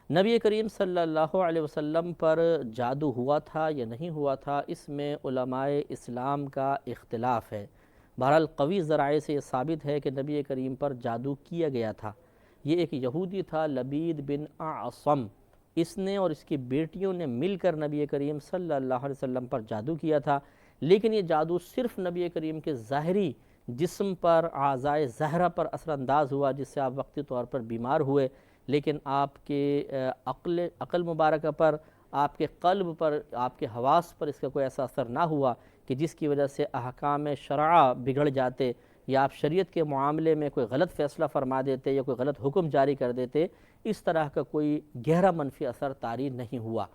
نبی کریم صلی اللہ علیہ وسلم پر جادو ہوا تھا یا نہیں ہوا تھا، اس میں علماء اسلام کا اختلاف ہے۔ بہرحال قوی ذرائع سے یہ ثابت ہے کہ نبی کریم پر جادو کیا گیا تھا۔ یہ ایک یہودی تھا لبید بن اعصم، اس نے اور اس کی بیٹیوں نے مل کر نبی کریم صلی اللہ علیہ وسلم پر جادو کیا تھا، لیکن یہ جادو صرف نبی کریم کے ظاہری جسم پر، اعضائے ظاہرہ پر اثر انداز ہوا، جس سے آپ وقتی طور پر بیمار ہوئے، لیکن آپ کے عقل مبارکہ پر، آپ کے قلب پر، آپ کے حواس پر اس کا کوئی ایسا اثر نہ ہوا کہ جس کی وجہ سے احکام شرعہ بگڑ جاتے یا آپ شریعت کے معاملے میں کوئی غلط فیصلہ فرما دیتے یا کوئی غلط حکم جاری کر دیتے۔ اس طرح کا کوئی گہرا منفی اثر طاری نہیں ہوا۔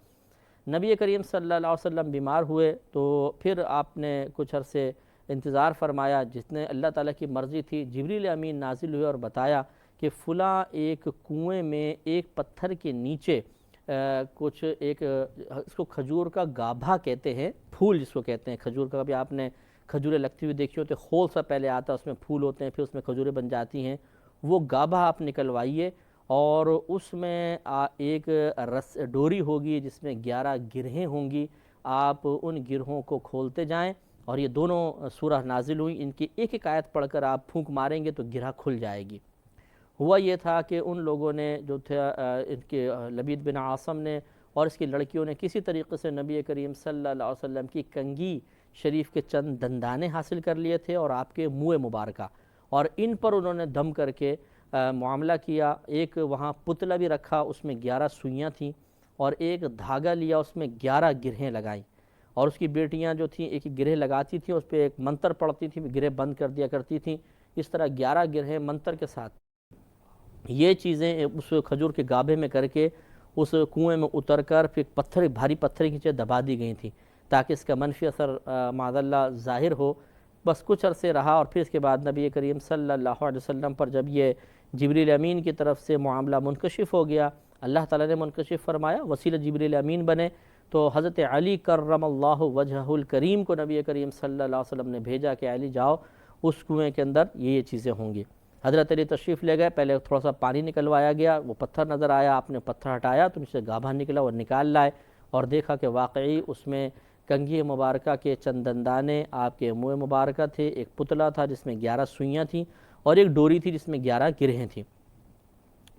نبی کریم صلی اللہ علیہ وسلم بیمار ہوئے تو پھر آپ نے کچھ عرصے انتظار فرمایا، جتنے اللہ تعالیٰ کی مرضی تھی جبریل امین نازل ہوئے اور بتایا کہ فلاں ایک کنویں میں ایک پتھر کے نیچے کچھ ایک اس کو کھجور کا گابھا کہتے ہیں، پھول جس کو کہتے ہیں کھجور کا، کبھی آپ نے کھجوریں لگتی ہوئی دیکھی ہوتے، خول سا پہلے آتا ہے، اس میں پھول ہوتے ہیں، پھر اس میں کھجوریں بن جاتی ہیں، وہ گابھا آپ نکلوائیے اور اس میں ایک ڈوری ہوگی جس میں 11 گرہیں ہوں گی، آپ ان گرہوں کو کھولتے جائیں، اور یہ دونوں سورہ نازل ہوئی، ان کی ایک ایک آیت پڑھ کر آپ پھونک ماریں گے تو گرہ کھل جائے گی۔ ہوا یہ تھا کہ ان لوگوں نے جو تھا ان کے لبید بن عاصم نے اور اس کی لڑکیوں نے کسی طریقے سے نبی کریم صلی اللہ علیہ وسلم کی کنگھی شریف کے چند دندانے حاصل کر لیے تھے اور آپ کے منہ مبارکہ، اور ان پر انہوں نے دم کر کے معاملہ کیا۔ ایک وہاں پتلا بھی رکھا، اس میں 11 سوئیاں تھیں، اور ایک دھاگا لیا، اس میں 11 گرہیں لگائیں، اور اس کی بیٹیاں جو تھیں ایک گرہ لگاتی تھیں، اس پہ ایک منتر پڑھتی تھیں، گرہ بند کر دیا کرتی تھیں۔ اس طرح 11 گرہیں منتر کے ساتھ یہ چیزیں اس کھجور کے گابھے میں کر کے اس کنویں میں اتر کر پھر پتھر، بھاری پتھر کی نیچے دبا دی گئی تھیں تاکہ اس کا منفی اثر معاذ اللہ ظاہر ہو۔ بس کچھ عرصے رہا، اور پھر اس کے بعد نبی کریم صلی اللہ علیہ وسلم پر جب یہ جبریل امین کی طرف سے معاملہ منکشف ہو گیا، اللہ تعالیٰ نے منکشف فرمایا، وسیلہ جبریل امین بنے، تو حضرت علی کرم اللہ وجہہ الکریم کو نبی کریم صلی اللہ علیہ وسلم نے بھیجا کہ علی جاؤ اس کنویں کے اندر یہ چیزیں ہوں گی۔ حضرت علی تشریف لے گئے، پہلے تھوڑا سا پانی نکلوایا گیا، وہ پتھر نظر آیا، آپ نے پتھر ہٹایا تو نیچے گابھا نکلا، وہ نکال لائے اور دیکھا کہ واقعی اس میں کنگھی مبارکہ کے چند دندانے آپ کے منہ مبارکہ تھے، ایک پتلا تھا جس میں 11 سوئیاں تھیں، اور ایک ڈوری تھی جس میں 11 گرہیں تھیں۔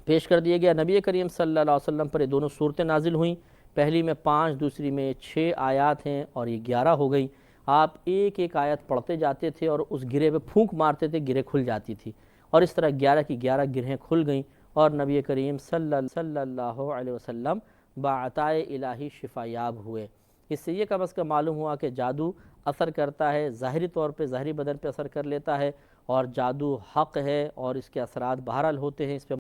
پیش کر دیا گیا، نبی کریم صلی اللہ علیہ وسلم پر یہ دونوں صورتیں نازل ہوئیں، پہلی میں 5، دوسری میں 6 آیات ہیں اور یہ 11 ہو گئی۔ آپ ایک ایک آیت پڑھتے جاتے تھے اور اس گرے پہ پھونک مارتے تھے، گرے کھل جاتی تھی، اور اس طرح 11 کی 11 گرہیں کھل گئیں، اور نبی کریم صلی اللہ علیہ وسلم بعطائے الہی شفا یاب ہوئے۔ اس سے یہ کم از کم معلوم ہوا کہ جادو اثر کرتا ہے، ظاہری طور پہ ظاہری بدن پہ اثر کر لیتا ہے، اور جادو حق ہے اور اس کے اثرات بہرحال ہوتے ہیں، اس پہ